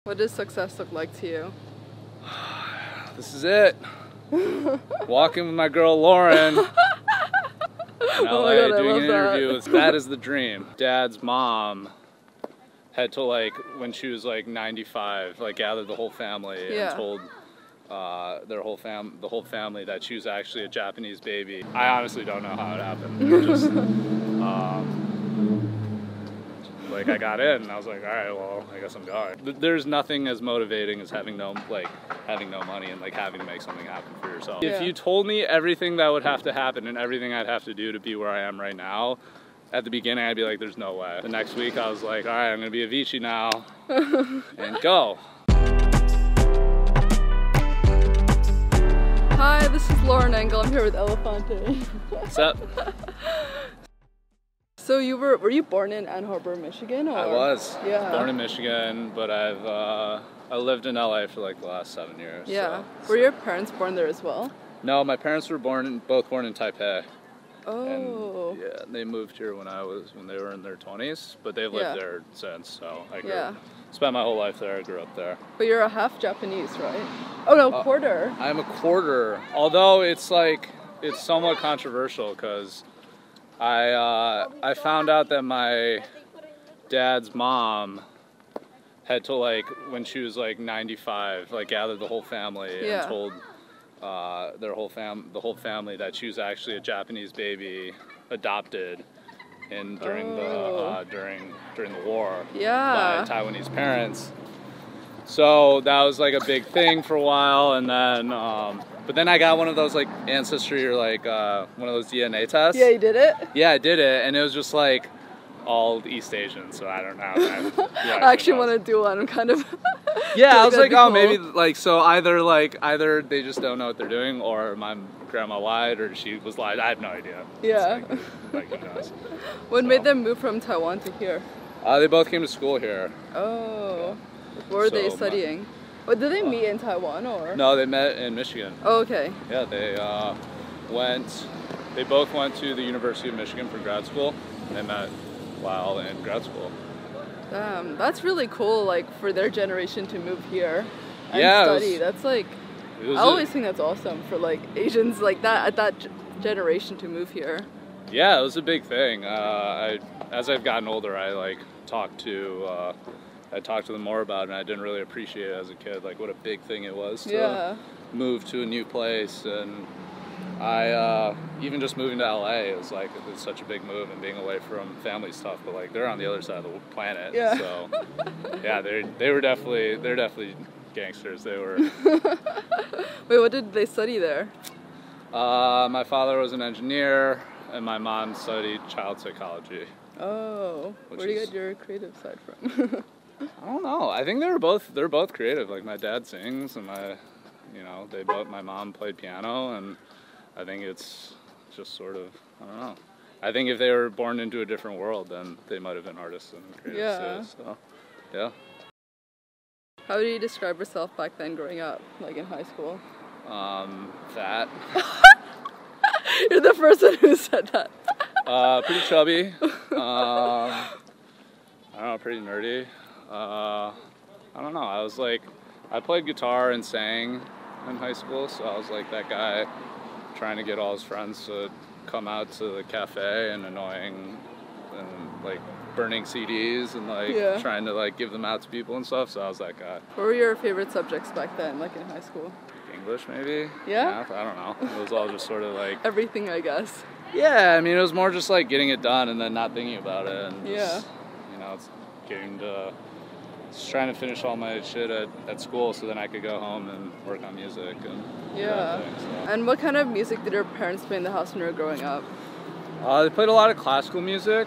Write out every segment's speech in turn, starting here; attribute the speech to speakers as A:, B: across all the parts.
A: What does success look like to you?
B: This is it. Walking with my girl Lauren in LA,
A: God,
B: doing an interview.
A: that.
B: That is the dream. Dad's mom had to, like, when she was like 95, like gathered the whole family and told the whole family that she was actually a Japanese baby. I honestly don't know how it happened. Just, like, I got in and I was like, all right, well, I guess I'm going. There's nothing as motivating as having no money and like having to make something happen for yourself.
A: Yeah.
B: If you told me everything that would have to happen and everything I'd have to do to be where I am right now, at the beginning I'd be like, there's no way. The next week I was like, all right, I'm gonna be Avicii now and go.
A: Hi, this is Lauren Engel. I'm here with Elefante.
B: What's up?
A: So were you born in Ann Arbor, Michigan? Or?
B: I was.
A: Yeah.
B: Born in Michigan, but I lived in LA for like the last 7 years.
A: Yeah.
B: So.
A: Were your parents born there as well?
B: No, my parents were both born in Taipei.
A: Oh.
B: And, yeah, they moved here when they were in their 20s, but they've lived there since. So I spent my whole life there. I grew up there.
A: But you're a half Japanese, right? Oh no, quarter.
B: I'm a quarter. Although it's somewhat controversial because I found out that my dad's mom had to, like, when she was like 95, like gathered the whole family and told the whole family that she was actually a Japanese baby adopted during the war by Taiwanese parents. So that was like a big thing for a while, and then but then I got one of those like ancestry or like one of those DNA tests.
A: Yeah, you did it?
B: Yeah, I did it, and it was just like all East Asian, so I don't know.
A: I actually want to do one, kind of.
B: Yeah, I was like, oh, cool. Maybe like so either they just don't know what they're doing, or my grandma lied, or she was lied. I have no idea.
A: Yeah.
B: Like who knows?
A: What made them move from Taiwan to here?
B: They both came to school here.
A: Oh. What were they studying? Did they meet in Taiwan or?
B: No, they met in Michigan.
A: Oh, okay.
B: Yeah, they both went to the University of Michigan for grad school, and they met while in grad school.
A: That's really cool, like, for their generation to move here and study. That's like, I always think that's awesome for like Asians like that at that generation to move here.
B: Yeah, it was a big thing. As I've gotten older, I talked to them more about it, and I didn't really appreciate it as a kid, like what a big thing it was to move to a new place. And even just moving to LA was like, it's such a big move, and being away from family stuff, but like they're on the other side of the planet. Yeah. So yeah, they're definitely gangsters. They were.
A: Wait, what did they study there?
B: My father was an engineer, and my mom studied child psychology.
A: Oh, where do you get your creative side from?
B: I don't know. I think they're both creative. Like my dad sings, and my mom played piano, and I think it's just sort of, I don't know. I think if they were born into a different world, then they might have been artists and creatives too. So, yeah.
A: How do you describe yourself back then, growing up, like in high school?
B: Fat.
A: You're the person who said that.
B: Pretty chubby. I don't know, pretty nerdy. I don't know, I played guitar and sang in high school, so I was like that guy trying to get all his friends to come out to the cafe and annoying and like burning CDs and like trying to like give them out to people and stuff, so I was that guy.
A: What were your favorite subjects back then, like in high school?
B: English, maybe?
A: Yeah?
B: Math, I don't know. It was all just sort of like...
A: Everything, I guess.
B: Yeah, I mean, it was more just like getting it done and then not thinking about it, and just, it's trying to finish all my shit at school so then I could go home and work on music and
A: And what kind of music did your parents play in the house when you were growing up?
B: They played a lot of classical music.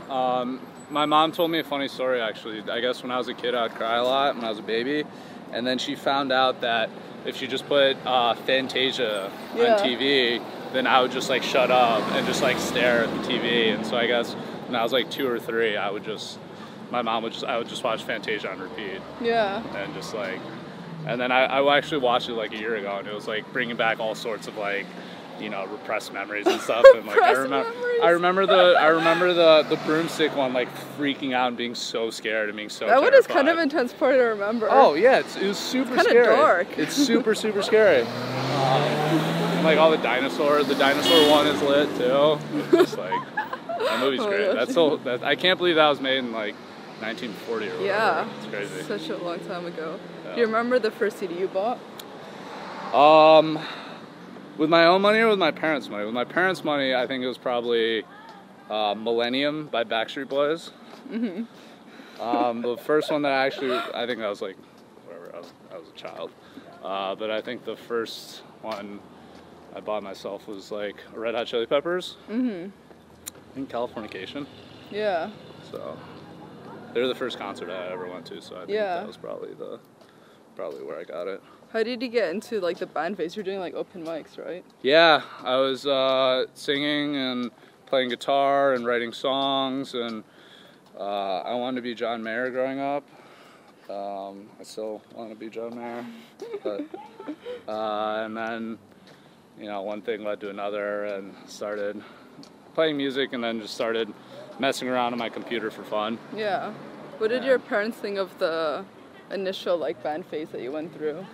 B: My mom told me a funny story, actually. I guess when I was a kid, I'd cry a lot when I was a baby, and then she found out that if she just put Fantasia on TV, then I would just like shut up and just like stare at the TV. And so I guess when I was like 2 or 3, I would just watch Fantasia on repeat. Yeah. And just like, and then I actually watched it like a year ago, and it was like bringing back all sorts of like you know, repressed memories and stuff. And like I remember the broomstick one, like freaking out and being so scared and being so terrified.
A: That one is kind of intense part to remember.
B: Oh yeah, it was super scary.
A: Kind of dark.
B: It's super scary. Like all the dinosaur one is lit too. Just like that movie's great. I can't believe that was made in like 1940 or whatever.
A: Yeah,
B: it's crazy.
A: Such a long time ago. Yeah. Do you remember the first CD you bought?
B: With my own money or with my parents' money? With my parents' money, I think it was probably Millennium by Backstreet Boys. Mm-hmm. The first one that I think I was like, whatever, I was a child. But I think the first one I bought myself was like Red Hot Chili Peppers. Mm-hmm. I think Californication.
A: Yeah.
B: So they were the first concert I ever went to, so I think that was probably where I got it.
A: How did you get into like the band phase? You're doing like open mics, right?
B: Yeah, I was singing and playing guitar and writing songs, and I wanted to be John Mayer growing up. I still want to be John Mayer, but and then you know, one thing led to another, and started playing music, and then just started messing around on my computer for fun.
A: Yeah. What did your parents think of the initial like band phase that you went through?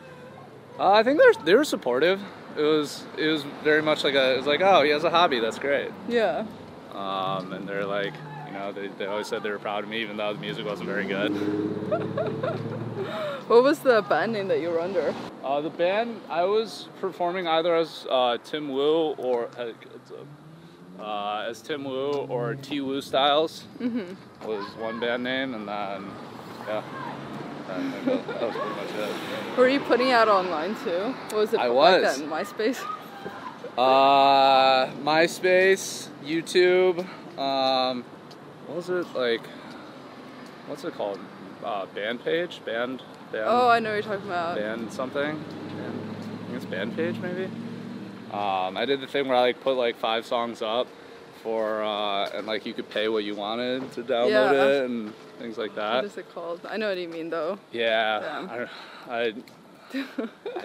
B: I think they were supportive. It was very much like it was like, oh, he has a hobby, that's great.
A: Yeah.
B: And they're like, you know, they always said they were proud of me, even though the music wasn't very good.
A: What was the band name that you were under?
B: The band, I was performing either as Tim Wu or T. Wu Styles. Mm-hmm. Was one band name, and then that was pretty much it.
A: Were you putting it out online too? What was it?
B: I was.
A: Like that, MySpace?
B: MySpace, YouTube. What was it like? What's it called? Band page? Band.
A: Oh, I know what you're talking about.
B: Band something. I think it's Band page maybe. I did the thing where I like put like 5 songs up for and like you could pay what you wanted to download it and things like that.
A: What is it called? I know what you mean though.
B: Yeah. I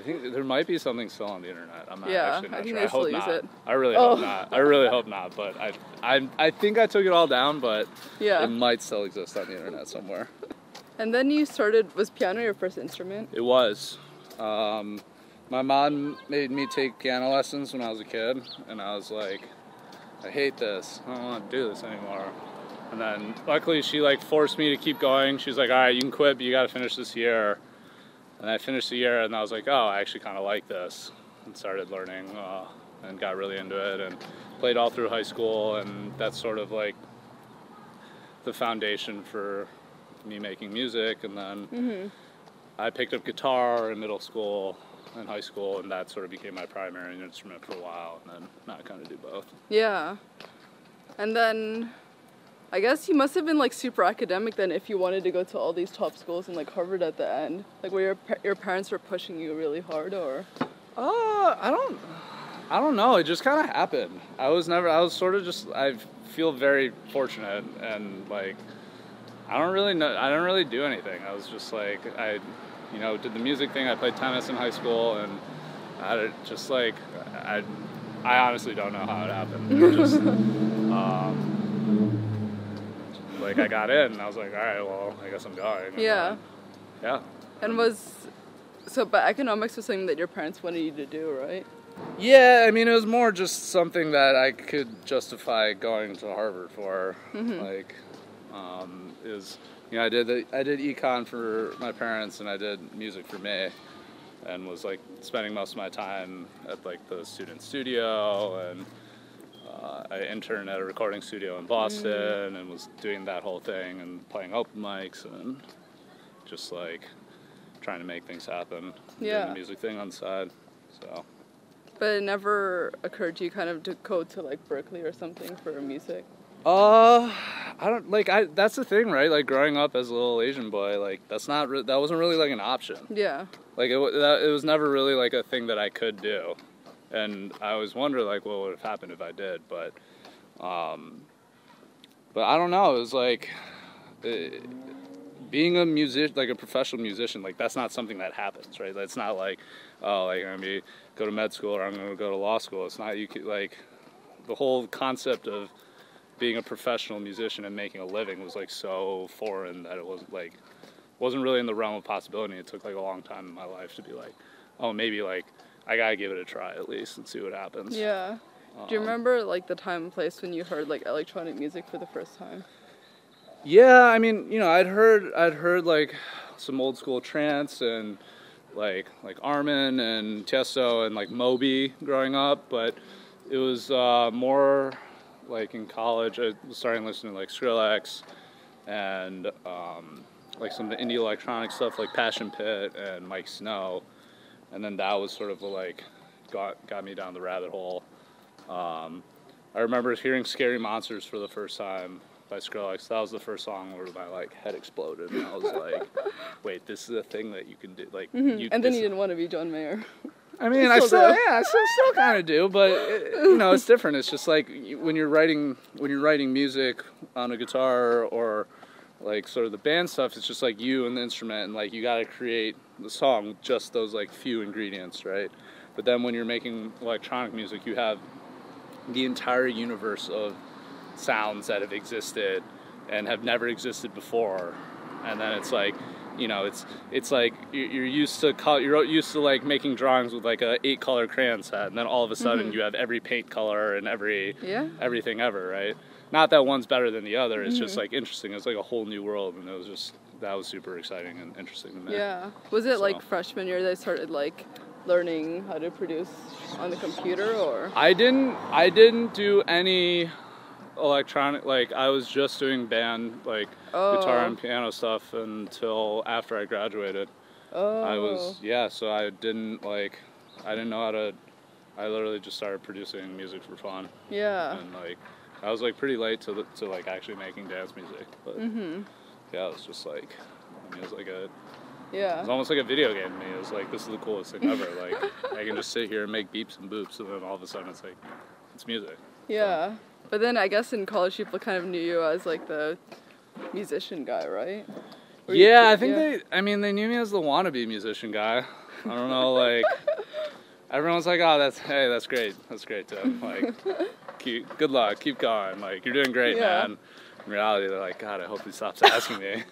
B: think there might be something still on the internet. I'm not actually not sure. I hope not. Use it. I really hope not. I really hope not. But I think I took it all down, but it might still exist on the internet somewhere.
A: And then you started. Was piano your first instrument?
B: It was. My mom made me take piano lessons when I was a kid, and I was like, I hate this. I don't want to do this anymore. And then luckily she like forced me to keep going. She's like, all right, you can quit, but you got to finish this year. And I finished the year, and I was like, oh, I actually kind of like this, and started learning and got really into it, and played all through high school, and that's sort of like the foundation for me making music. And then I picked up guitar in middle school and high school, and that sort of became my primary instrument for a while, and then now I kind of do both. Yeah.
A: And then I guess you must have been like super academic then if you wanted to go to all these top schools and like Harvard at the end. Like were your parents were pushing you really hard, or?
B: I don't know. It just kind of happened. I feel very fortunate, and like I don't really do anything. I was just like did the music thing. I played tennis in high school, and I honestly don't know how it happened. Just, like I got in, and I was like, all right, well, I guess I'm going.
A: Yeah.
B: Yeah.
A: And but economics was something that your parents wanted you to do, right?
B: Yeah, I mean, it was more just something that I could justify going to Harvard for. Mm-hmm. Like, I did econ for my parents, and I did music for me, and was like spending most of my time at like the student studio, and I interned at a recording studio in Boston, and was doing that whole thing and playing open mics and just like trying to make things happen.
A: Yeah.
B: Doing the music thing on the side. So.
A: But it never occurred to you kind of to go to like Berkeley or something for music?
B: That's the thing, right? Like growing up as a little Asian boy, like that wasn't really like an option.
A: Yeah.
B: Like it was never really like a thing that I could do. And I always wondered like what would have happened if I did, but I don't know. It was like being a musician, like a professional musician, like that's not something that happens, right? That's not like, oh, like I'm gonna go to med school or I'm gonna go to law school. It's not, you could, like, the whole concept of being a professional musician and making a living was like so foreign that it wasn't really in the realm of possibility. It took like a long time in my life to be like, oh, maybe like I gotta give it a try at least and see what happens.
A: Yeah. Do you remember like the time and place when you heard like electronic music for the first time?
B: Yeah, I mean, you know, I'd heard like some old school trance and like Armin and Tiesto and like Moby growing up, but it was more like in college. I was starting listening to like Skrillex and like some of the indie electronic stuff like Passion Pit and Mike Snow, and then that was sort of like got me down the rabbit hole. I remember hearing Scary Monsters for the first time by Skrillex. That was the first song where my like head exploded, and I was like, "Wait, this is a thing that you can do." Like,
A: and then you didn't want to be John Mayer.
B: I mean, I still kind of do, but you know, it's different. It's just like when you're writing music on a guitar or like sort of the band stuff. It's just like you and the instrument, and like you got to create the song with just those like few ingredients, right? But then when you're making electronic music, you have the entire universe of sounds that have existed and have never existed before, and then it's like, you know, it's like you're used to like making drawings with like a 8-color crayon set, and then all of a sudden you have every paint color and everything ever, right? Not that one's better than the other. It's just like interesting. It's like a whole new world, and that was super exciting and interesting to me.
A: Yeah. Was it like freshman year that started like learning how to produce on the computer, or? I
B: didn't do any electronic, like I was just doing band like guitar and piano stuff until after I graduated. So I didn't know how to, I literally just started producing music for fun.
A: Yeah.
B: And like I was like pretty late to like actually making dance music, but yeah, it was just like, I mean, it was almost like a video game to me. It was like, this is the coolest thing ever. Like, I can just sit here and make beeps and boops, and then all of a sudden it's like, it's music.
A: Yeah. So. But then I guess in college people kind of knew you as like the musician guy, right?
B: I think they knew me as the wannabe musician guy. I don't know, like, everyone's like, oh, that's great, Tim. Like, good luck, keep going. Like, you're doing great, man. In reality, they're like, God, I hope he stops asking me.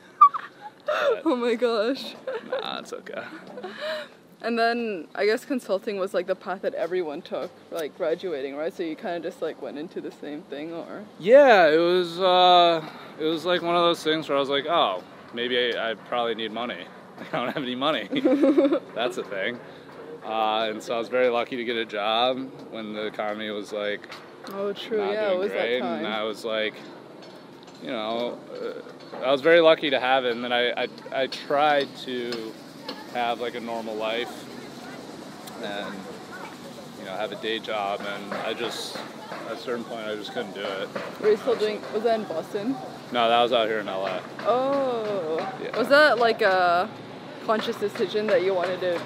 B: But,
A: oh my gosh.
B: Nah, it's okay.
A: And then I guess consulting was like the path that everyone took, like graduating, right? So you kind of just like went into the same thing, or?
B: Yeah, it was like one of those things where I was like, oh, maybe I probably need money. I don't have any money. That's a thing. And so I was very lucky to get a job when the economy was like,
A: oh, true,
B: not
A: yeah,
B: doing
A: it was
B: great.
A: that time.
B: And I was like, you know, I was very lucky to have it, and then I tried to have like a normal life and, you know, have a day job, and at a certain point I just couldn't do it.
A: Were you still doing, was that in Boston?
B: No, that was out here in LA.
A: Oh.
B: Yeah.
A: Was that like a conscious decision that you wanted to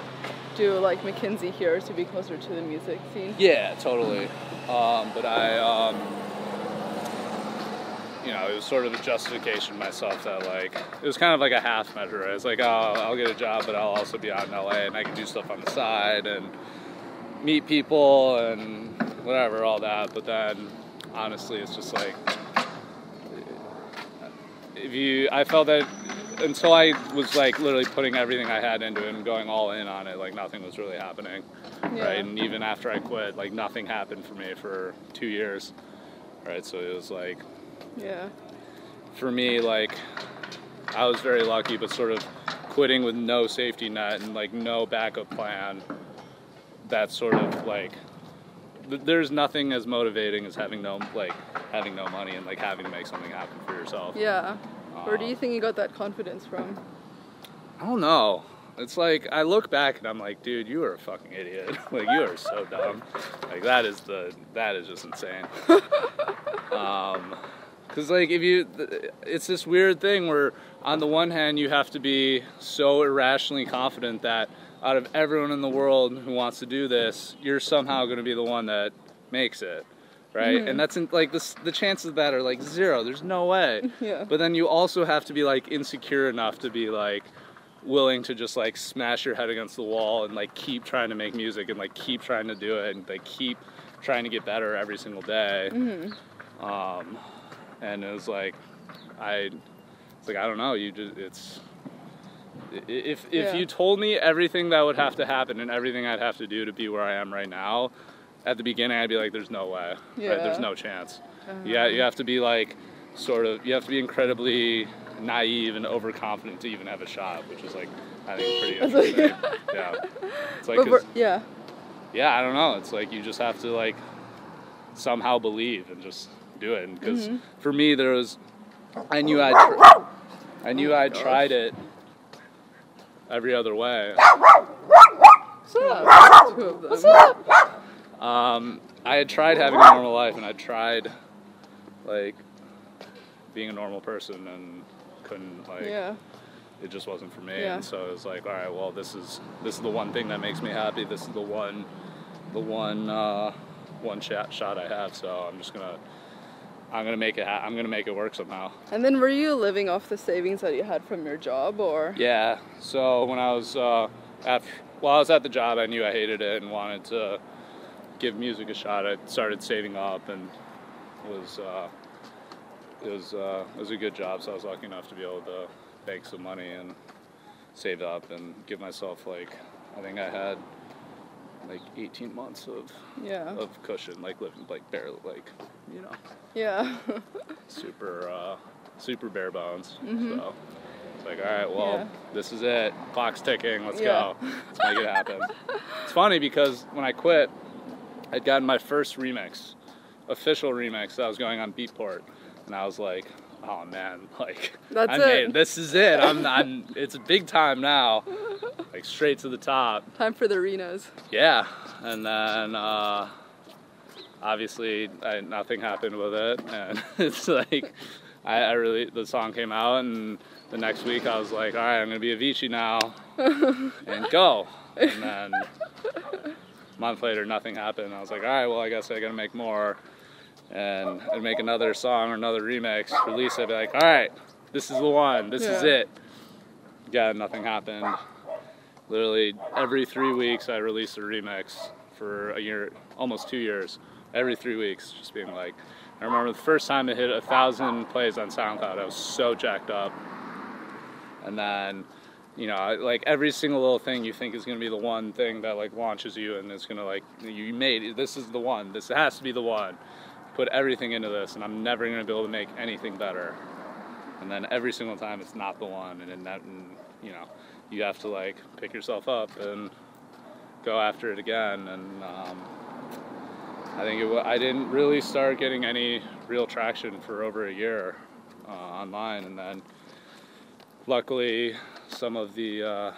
A: do like McKinsey here to be closer to the music scene?
B: Yeah, totally. But I, you know, it was sort of a justification to myself that, like, it was kind of like a half measure. Right? It's like, oh, I'll get a job, but I'll also be out in LA, and I can do stuff on the side and meet people and whatever, all that. But then, honestly, it's just like, I felt that until I was like literally putting everything I had into it and going all in on it, like nothing was really happening, right? And even after I quit, like nothing happened for me for 2 years, right? So it was like, for me, like, I was very lucky, but sort of quitting with no safety net and like no backup plan. That's sort of like, there's nothing as motivating as having no money and like having to make something happen for yourself.
A: Yeah. Where do you think you got that confidence from?
B: I don't know. It's like, I look back and I'm like, dude, you are a fucking idiot. Like, you are so dumb. Like, that is just insane. Because like, it's this weird thing where on the one hand you have to be so irrationally confident that out of everyone in the world who wants to do this, you're somehow going to be the one that makes it. right? And that's like the chances of that are like zero. There's no way.
A: Yeah.
B: But then you also have to be like insecure enough to be like willing to just like smash your head against the wall and like keep trying to make music and like keep trying to do it and like keep trying to get better every single day. And it was like I don't know, if you told me everything that would have to happen and everything I'd have to do to be where I am right now, at the beginning I'd be like, there's no way.
A: Yeah.
B: Right? There's no chance. Yeah, you have to be like you have to be incredibly naive and overconfident to even have a shot, which is like I think pretty interesting. Yeah. It's like yeah, I don't know. It's like you just have to like somehow believe and just do it. Because for me, I knew I'd tried it every other way.
A: What's up? Two of them. What's up?
B: I had tried having a normal life, and I tried like being a normal person, and couldn't like. Yeah. It just wasn't for me, and so it was like, all right, well, this is the one thing that makes me happy. This is the one shot I have. So I'm gonna make it work somehow.
A: And then were you living off the savings that you had from your job, or?
B: Yeah. So when I was while I was at the job, I knew I hated it and wanted to give music a shot. I started saving up, and it was a good job. So I was lucky enough to be able to bank some money and save up and give myself like, I think I had like 18 months of cushion, like living like barely, like, you know.
A: Yeah.
B: super bare bones. So it's like, all right, well, this is it. Clock's ticking. Let's go. Let's make it happen. It's funny because when I quit, I'd gotten my first official remix that was going on Beatport, and I was like, oh man, like this is it. It's big time now, like straight to the top.
A: Time for the arenas.
B: Yeah, and then obviously nothing happened with it, and it's like the song came out, and the next week I was like, all right, I'm gonna be Avicii now, and go. And then a month later, nothing happened. I was like, all right, well, I guess I gotta make more. And I'd make another song or another remix, release it, be like, all right, this is the one, this is it. Yeah, nothing happened. Literally every 3 weeks I released a remix for a year, almost 2 years. Every 3 weeks, just being like, I remember the first time it hit 1,000 plays on SoundCloud, I was so jacked up. And then, you know, like every single little thing you think is going to be the one thing that like launches you, and it's going to like, you made it, this is the one, this has to be the one. Put everything into this, and I'm never going to be able to make anything better. And then every single time it's not the one, and you know, you have to like pick yourself up and go after it again. And I think I didn't really start getting any real traction for over a year online, and then luckily some of the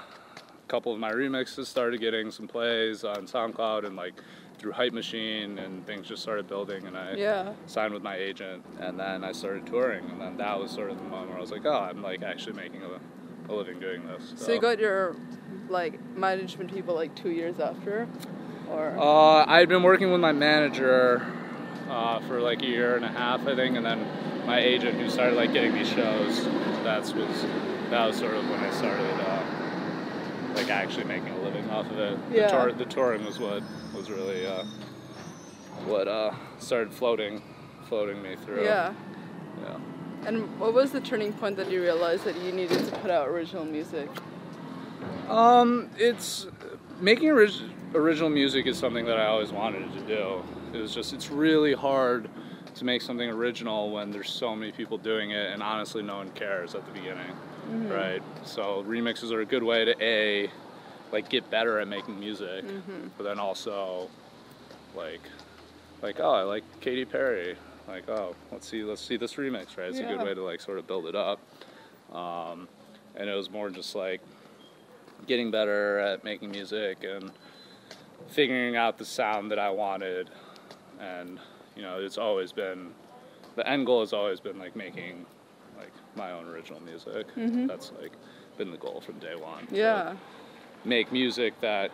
B: couple of my remixes started getting some plays on SoundCloud and like through Hype Machine, and things just started building, and I signed with my agent, and then I started touring, and then that was sort of the moment where I was like, oh, I'm like actually making a living doing this.
A: So you got your like management people like 2 years after, or?
B: I'd been working with my manager for like a year and a half, I think, and then my agent who started like getting these shows. That was sort of when I started like actually making a living off of it. Yeah. The touring was what was really what started floating me through.
A: Yeah.
B: Yeah.
A: And what was the turning point that you realized that you needed to put out original music?
B: It's making original music is something that I always wanted to do. It's really hard to make something original when there's so many people doing it, and honestly no one cares at the beginning. Right? So remixes are a good way to like get better at making music, but then also like oh, I like Katy Perry, like oh, let's see this remix, right? It's a good way to like sort of build it up. And it was more just like getting better at making music and figuring out the sound that I wanted. And you know, it's always been, the end goal has always been like making like my own original music. That's like been the goal from day one.
A: Yeah.
B: Make music that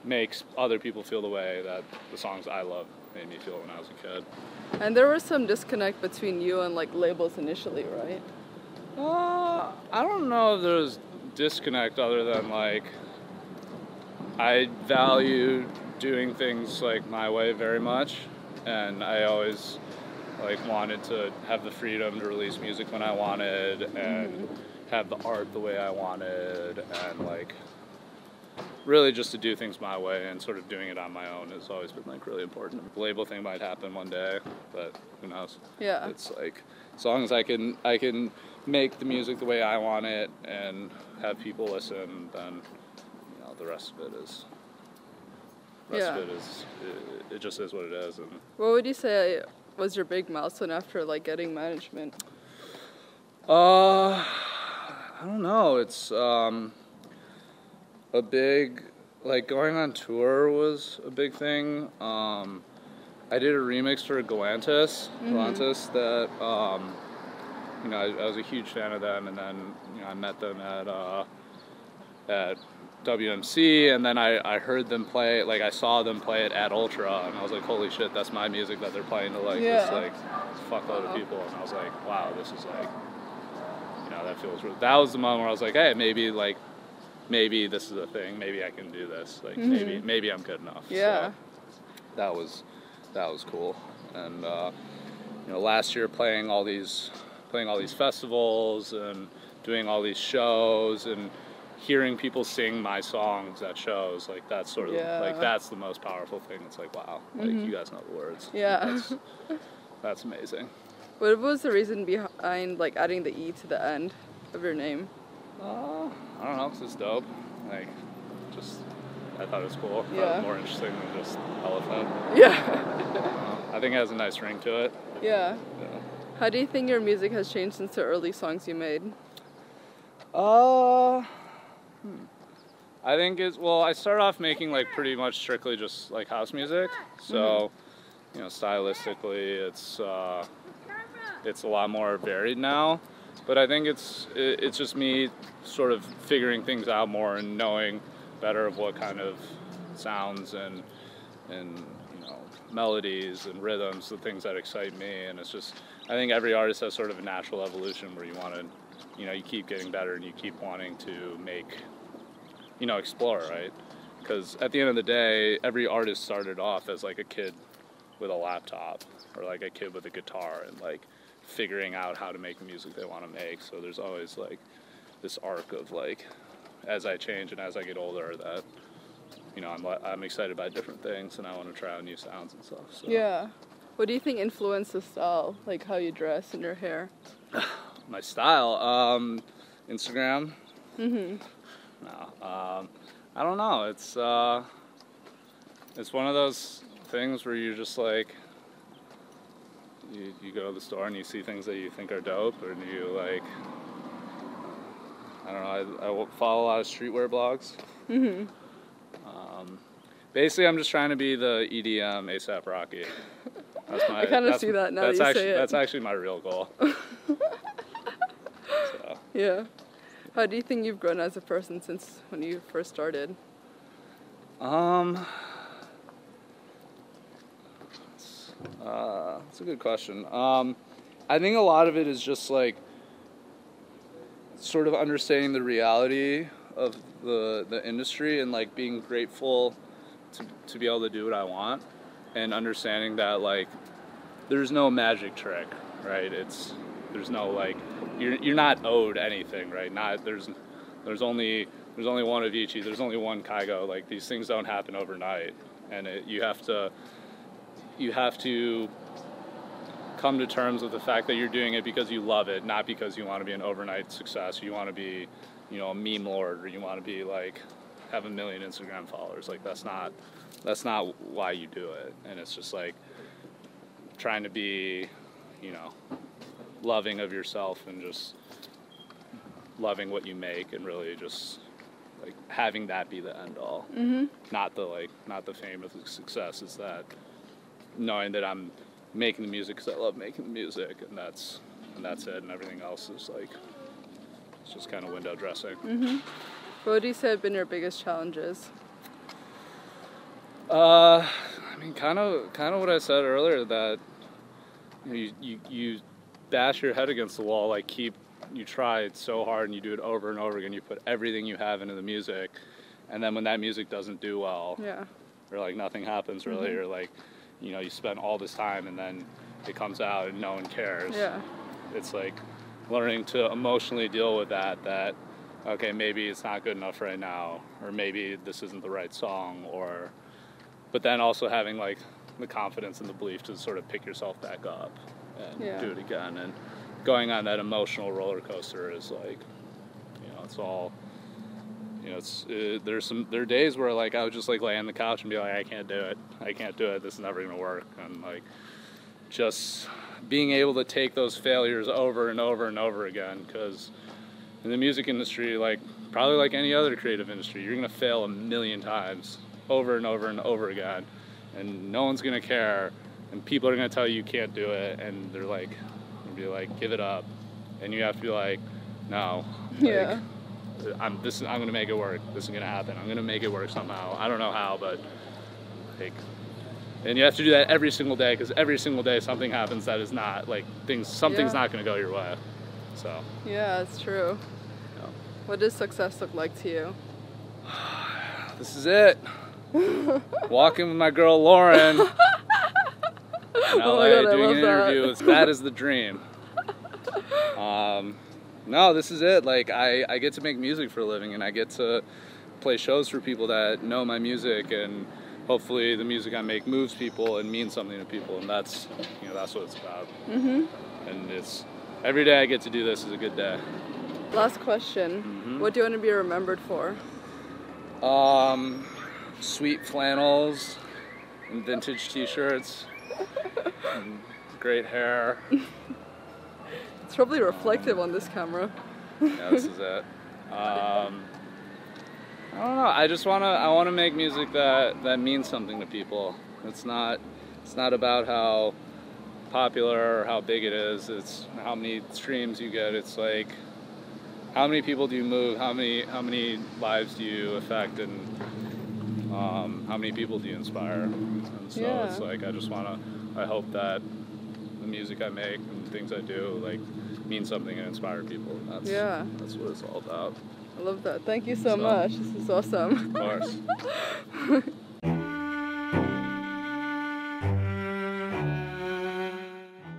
B: makes other people feel the way that the songs I love made me feel when I was a kid.
A: And there was some disconnect between you and like labels initially, right?
B: I don't know if there was disconnect other than like I value doing things like my way very much, and I always like wanted to have the freedom to release music when I wanted and have the art the way I wanted, and like really just to do things my way, and sort of doing it on my own has always been like really important. The label thing might happen one day, but who knows?
A: Yeah.
B: It's like as long as I can make the music the way I want it and have people listen, then you know the rest of it is. It just is what it is. And
A: what would you say was your big milestone after like getting management?
B: I don't know. It's a big, like going on tour was a big thing. I did a remix for Galantis that you know I was a huge fan of them, and then you know I met them at WMC, and then I heard them play, like I saw them play it at Ultra, and I was like, holy shit, that's my music that they're playing to like this like fuckload of people, and I was like, wow, this is like, you know, that feels real. That was the moment where I was like, hey, maybe this is a thing, maybe I can do this, like maybe I'm good enough.
A: Yeah.
B: So that was cool, and you know, last year playing all these festivals and doing all these shows and hearing people sing my songs at shows, like that's sort of like that's the most powerful thing. It's like, wow, like you guys know the words.
A: Yeah.
B: That's amazing.
A: What was the reason behind like adding the E to the end of your name?
B: I don't know, 'cause it's dope. Like, just I thought it was cool. I thought it was more interesting than just elephant.
A: Yeah.
B: I think it has a nice ring to it.
A: Yeah. How do you think your music has changed since the early songs you made?
B: I think I started off making like pretty much strictly just like house music. So, you know, stylistically it's a lot more varied now. But I think it's just me sort of figuring things out more and knowing better of what kind of sounds and you know, melodies and rhythms, the things that excite me. And it's just, I think every artist has sort of a natural evolution where you want to, you know, you keep getting better and you keep wanting to make, you know, explore, right? Because at the end of the day, every artist started off as like a kid with a laptop or like a kid with a guitar and like figuring out how to make the music they want to make. So there's always like this arc of like, as I change and as I get older, that, you know, I'm excited by different things and I want to try out new sounds and stuff. So.
A: Yeah. What do you think influenced the style, like how you dress and your hair?
B: My style, Instagram. No, I don't know. It's one of those things where you're just like, you go to the store and you see things that you think are dope, and you like, I don't know. I follow a lot of streetwear blogs. Basically, I'm just trying to be the EDM A$AP Rocky. That's my.
A: I kind of see that now that you say it.
B: That's actually my real goal. So.
A: Yeah. How do you think you've grown as a person since when you first started?
B: That's a good question. I think a lot of it is just like sort of understanding the reality of the industry and like being grateful to be able to do what I want, and understanding that like there's no magic trick, right? There's no like you're not owed anything, right? There's only one Avicii, there's only one Kygo. Like these things don't happen overnight, and you have to come to terms with the fact that you're doing it because you love it, not because you want to be an overnight success. You want to be, you know, a meme lord, or you want to be like have 1 million Instagram followers. Like that's not why you do it. And it's just like trying to be, you know, loving of yourself and just loving what you make, and really just like having that be the end all. Not the fame of the success. It's that knowing that I'm making the music because I love making the music, and that's it, and everything else is like it's just kind of window dressing.
A: What would you say have been your biggest challenges?
B: I I mean, kind of what I said earlier, that you bash your head against the wall, like you try it so hard and you do it over and over again. You put everything you have into the music, and then when that music doesn't do well, or like nothing happens really, or like, you know, you spend all this time and then it comes out and no one cares.
A: Yeah.
B: It's like learning to emotionally deal with that, okay, maybe it's not good enough right now, or maybe this isn't the right song, but then also having like the confidence and the belief to sort of pick yourself back up and do it again. And going on that emotional roller coaster is like, you know, it's all, you know, there are days where like I would just like lay on the couch and be like, I can't do it, this is never gonna work. And like just being able to take those failures over and over and over again, because in the music industry, like probably like any other creative industry, you're gonna fail a million times over and over and over again, and no one's gonna care, and people are gonna tell you can't do it, and they're like, be like, give it up, and you have to be like, no, like, I'm gonna make it work. This is gonna happen. I'm gonna make it work somehow. I don't know how, but like, and you have to do that every single day, because every single day something happens that is not like something's not gonna go your way. So
A: yeah, it's true.
B: Yeah.
A: What does success look like to you?
B: This is it. Walking with my girl Lauren in LA, doing an interview with That Is the Dream. No, this is it. Like I get to make music for a living, and I get to play shows for people that know my music, and hopefully the music I make moves people and means something to people, and that's, you know, that's what it's about. And it's every day I get to do this is a good day.
A: Last question. What do you want to be remembered for?
B: Sweet flannels and vintage t-shirts and great hair.
A: It's probably reflective on this camera.
B: Yeah, this is it. I don't know. I want to make music that means something to people. It's not about how popular or how big it is. It's how many streams you get. It's like, how many people do you move? How many lives do you affect? And how many people do you inspire? And so it's like, I hope that the music I make and things I do like mean something and inspire people. That's what it's all about.
A: I love that. Thank you so much. This is awesome.
B: Of course.